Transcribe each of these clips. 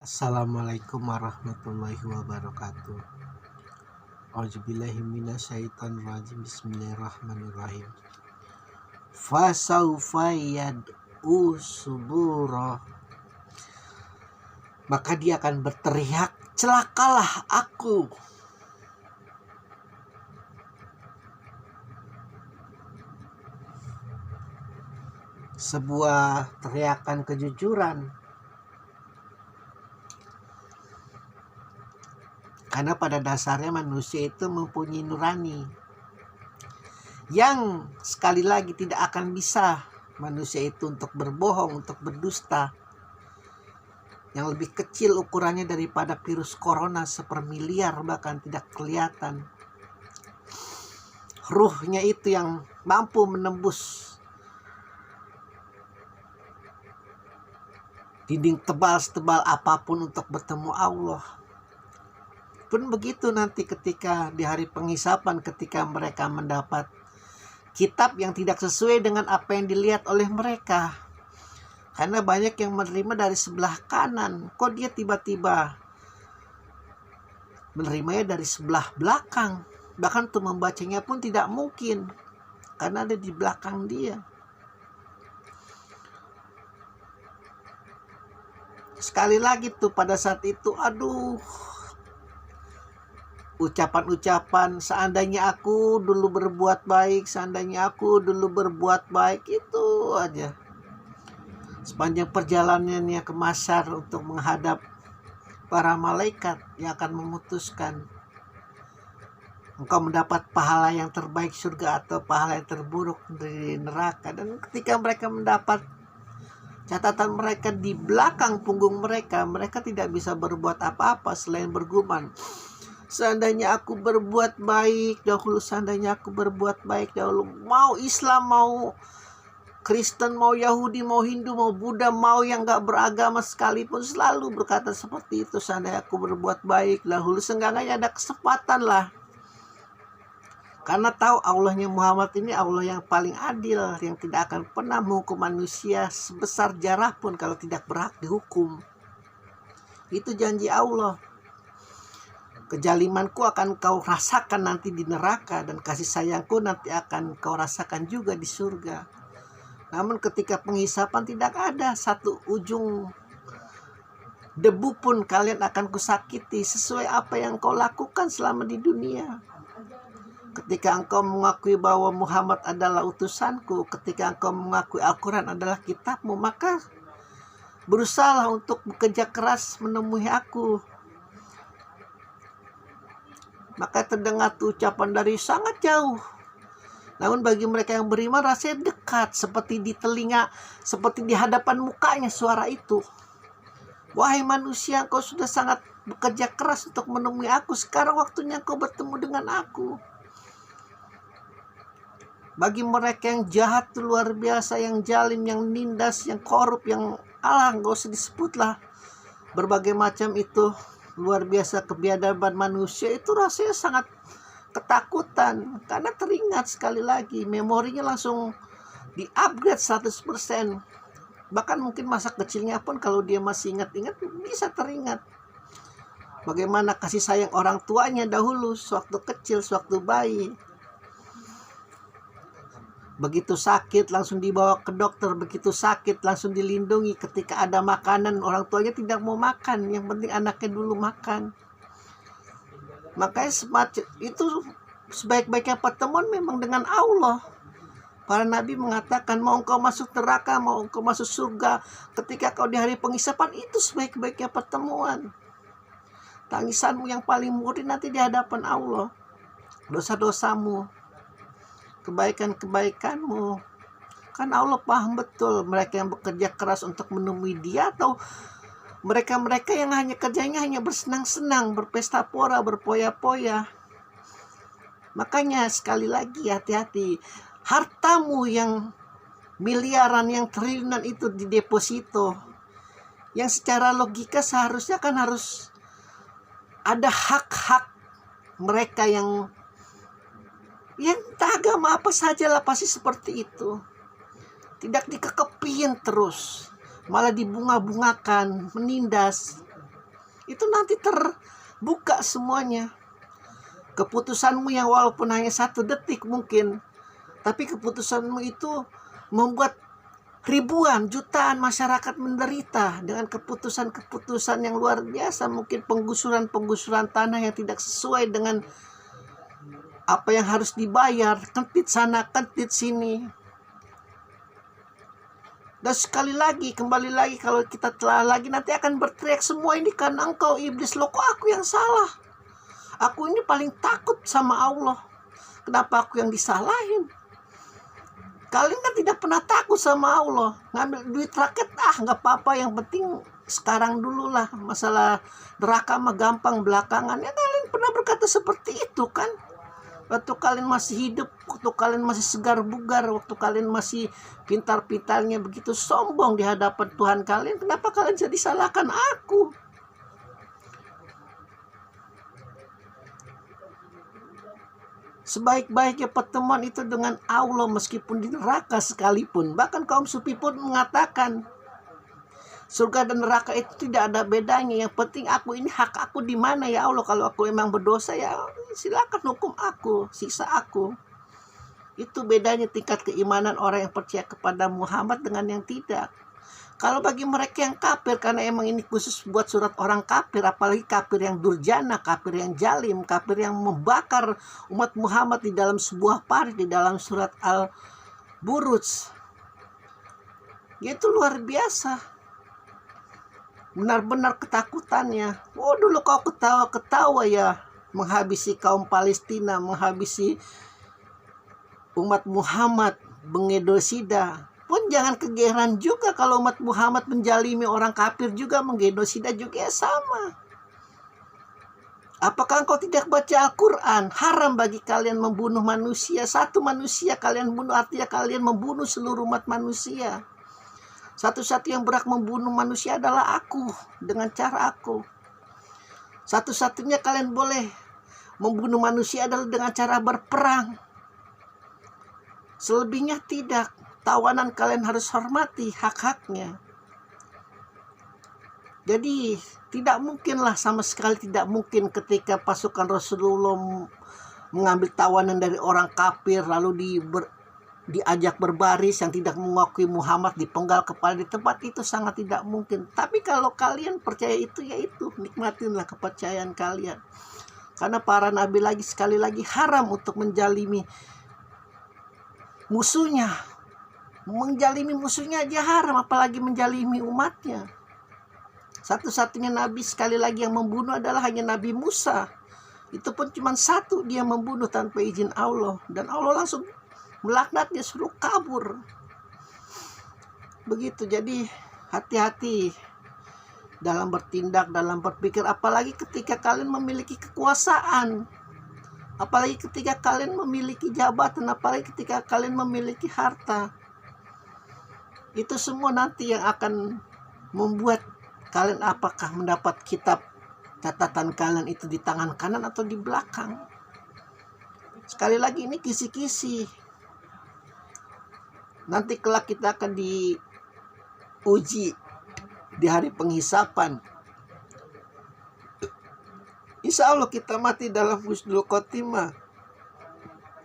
Assalamualaikum warahmatullahi wabarakatuh. Auzubillahi minasyaitonirrajim. Bismillahirrahmanirrahim. Fasaufa yad'u subura. Maka dia akan berteriak, celakalah aku. Sebuah teriakan kejujuran. Karena pada dasarnya manusia itu mempunyai nurani yang sekali lagi tidak akan bisa manusia itu untuk berbohong, untuk berdusta. Yang lebih kecil ukurannya daripada virus corona, sepermiliar bahkan tidak kelihatan. Ruhnya itu yang mampu menembus dinding tebal setebal apapun untuk bertemu Allah. Pun begitu nanti ketika di hari penghisapan, ketika mereka mendapat kitab yang tidak sesuai dengan apa yang dilihat oleh mereka. Karena banyak yang menerima dari sebelah kanan. Kok dia tiba-tiba menerimanya dari sebelah belakang? Bahkan untuk membacanya pun tidak mungkin. Karena ada di belakang dia. Sekali lagi tuh pada saat itu, ucapan-ucapan seandainya aku dulu berbuat baik, seandainya aku dulu berbuat baik, itu aja. Sepanjang perjalanannya ke Mahsyar untuk menghadap para malaikat yang akan memutuskan engkau mendapat pahala yang terbaik surga atau pahala yang terburuk dari neraka. Dan ketika mereka mendapat catatan mereka di belakang punggung mereka, mereka tidak bisa berbuat apa-apa selain bergumam, seandainya aku berbuat baik dahulu, seandainya aku berbuat baik dahulu. Mau Islam, mau Kristen, mau Yahudi, mau Hindu, mau Buddha, mau yang gak beragama sekalipun selalu berkata seperti itu. Seandainya aku berbuat baik dahulu, seenggaknya ada kesempatan lah. Karena tahu Allahnya Muhammad ini Allah yang paling adil, yang tidak akan pernah menghukum manusia sebesar jarah pun kalau tidak berhak dihukum. Itu janji Allah. Kejalimanku akan kau rasakan nanti di neraka, dan kasih sayangku nanti akan kau rasakan juga di surga. Namun ketika penghisapan tidak ada satu ujung debu pun kalian akan kusakiti sesuai apa yang kau lakukan selama di dunia. Ketika engkau mengakui bahwa Muhammad adalah utusanku, ketika engkau mengakui Al-Quran adalah kitabmu, maka berusahalah untuk bekerja keras menemui aku. Maka terdengar ucapan dari sangat jauh. Namun bagi mereka yang beriman rasanya dekat, seperti di telinga, seperti di hadapan mukanya suara itu. Wahai manusia, kau sudah sangat bekerja keras untuk menemui aku. Sekarang waktunya kau bertemu dengan aku. Bagi mereka yang jahat luar biasa, yang jalim, yang nindas, yang korup, yang gak usah disebutlah. Berbagai macam itu luar biasa kebiadaban manusia, itu rasanya sangat ketakutan. Karena teringat sekali lagi, memorinya langsung di-upgrade 100%. Bahkan mungkin masa kecilnya pun kalau dia masih ingat-ingat bisa teringat. Bagaimana kasih sayang orang tuanya dahulu, sewaktu kecil, sewaktu bayi. Begitu sakit langsung dibawa ke dokter, begitu sakit langsung dilindungi. Ketika ada makanan orang tuanya tidak mau makan, yang penting anaknya dulu makan. Makanya semacam itu sebaik-baiknya pertemuan memang dengan Allah. Para nabi mengatakan mau engkau masuk neraka, mau engkau masuk surga, ketika kau di hari penghisapan, itu sebaik-baiknya pertemuan. Tangisanmu yang paling murni nanti di hadapan Allah. Dosa-dosamu, kebaikan-kebaikanmu. Kan Allah paham betul mereka yang bekerja keras untuk menemui dia, atau mereka-mereka yang hanya kerjanya hanya bersenang-senang, berpesta pora, berpoya-poya. Makanya sekali lagi hati-hati. Hartamu yang miliaran, yang triliunan itu di deposito, yang secara logika seharusnya kan harus ada hak-hak mereka yang entah agama apa saja lah, pasti seperti itu. Tidak dikekepin terus, malah dibunga-bungakan, menindas. itu nanti terbuka semuanya. Keputusanmu yang walaupun hanya 1 detik mungkin, tapi keputusanmu itu membuat ribuan, jutaan masyarakat menderita dengan keputusan-keputusan yang luar biasa. Mungkin penggusuran tanah yang tidak sesuai dengan apa yang harus dibayar, kentit sana, kentit sini. Dan kembali lagi kalau kita telah lagi nanti akan berteriak, semua ini karena engkau iblis. Loh, kok aku yang salah? Aku ini paling takut sama Allah. Kenapa aku yang disalahin? Kalian kan tidak pernah takut sama Allah. Ngambil duit rakyat, nggak apa-apa. Yang penting sekarang dulu lah. Masalah neraka mah gampang belakangan. Ya kalian pernah berkata seperti itu kan? Waktu kalian masih hidup, waktu kalian masih segar bugar, waktu kalian masih pintar-pintarnya begitu sombong di hadapan Tuhan kalian. Kenapa kalian jadi salahkan aku? Sebaik-baiknya pertemuan itu dengan Allah meskipun di neraka sekalipun. Bahkan kaum sufi pun mengatakan surga dan neraka itu tidak ada bedanya. Yang penting aku ini, hak aku di mana ya Allah. Kalau aku memang berdosa ya silakan hukum aku, siksa aku. Itu bedanya tingkat keimanan orang yang percaya kepada Muhammad dengan yang tidak. Kalau bagi mereka yang kafir, karena emang ini khusus buat surat orang kafir, apalagi kafir yang durjana, kafir yang jalim, kafir yang membakar umat Muhammad di dalam sebuah parit, di dalam surat Al-Buruj. Itu luar biasa. Benar-benar ketakutannya. Oh, dulu kau ketawa-ketawa ya, menghabisi kaum Palestina, menghabisi umat Muhammad, menggenosida. Pun jangan kegeeran juga kalau umat Muhammad menjalimi orang kafir juga, menggenosida juga ya sama. Apakah engkau tidak baca Al-Quran? Haram bagi kalian membunuh manusia. 1 manusia kalian bunuh, artinya kalian membunuh seluruh umat manusia. Satu-satu yang berhak membunuh manusia adalah aku, dengan cara aku. Satu-satunya kalian boleh membunuh manusia adalah dengan cara berperang. Selebihnya tidak. Tawanan kalian harus hormati hak-haknya. Jadi tidak mungkinlah, sama sekali tidak mungkin ketika pasukan Rasulullah mengambil tawanan dari orang kafir lalu diajak berbaris yang tidak mengakui Muhammad, dipenggal kepala di tempat itu, sangat tidak mungkin. Tapi kalau kalian percaya itu, ya itu, nikmatinlah kepercayaan kalian. Karena para nabi sekali lagi haram untuk menjalimi musuhnya. Menjalimi musuhnya aja haram, apalagi menjalimi umatnya. Satu-satunya nabi sekali lagi yang membunuh adalah hanya Nabi Musa. Itu pun cuma 1 dia membunuh tanpa izin Allah. Dan Allah langsung melaknatnya, suruh kabur. Begitu, jadi hati-hati dalam bertindak, dalam berpikir. Apalagi ketika kalian memiliki kekuasaan. Apalagi ketika kalian memiliki jabatan. Apalagi ketika kalian memiliki harta. Itu semua nanti yang akan membuat kalian apakah mendapat kitab catatan kalian itu di tangan kanan atau di belakang. Sekali lagi ini kisi-kisi. Nanti kelak kita akan diuji di hari penghisapan. Insya Allah kita mati dalam husnul khotimah.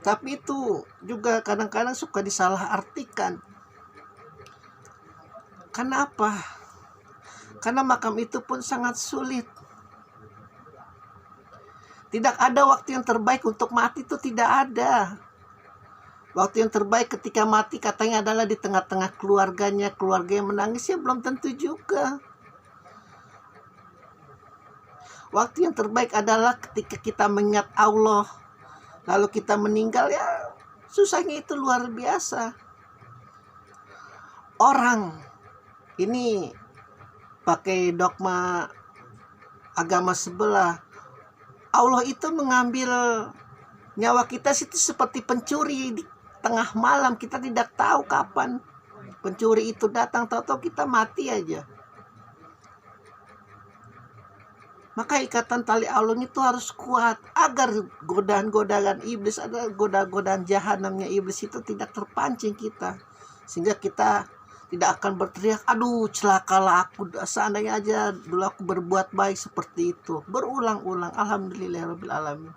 Tapi itu juga kadang-kadang suka disalahartikan. Kenapa? Karena makam itu pun sangat sulit. Tidak ada waktu yang terbaik untuk mati, itu tidak ada. Waktu yang terbaik ketika mati katanya adalah di tengah-tengah keluarganya. Keluarga yang menangis ya belum tentu juga. Waktu yang terbaik adalah ketika kita mengingat Allah. Lalu kita meninggal, ya susahnya itu luar biasa. Orang ini pakai dogma agama sebelah. Allah itu mengambil nyawa kita itu seperti pencuri di tengah malam. Kita tidak tahu kapan pencuri itu datang, tahu-tahu kita mati aja. Maka ikatan tali Allah itu harus kuat agar godaan-godaan iblis, ada godaan-godaan jahanamnya iblis itu tidak terpancing kita, sehingga kita tidak akan berteriak, aduh celakalah aku, seandainya aja dulu aku berbuat baik seperti itu. Berulang-ulang, alhamdulillahirabbil alamin.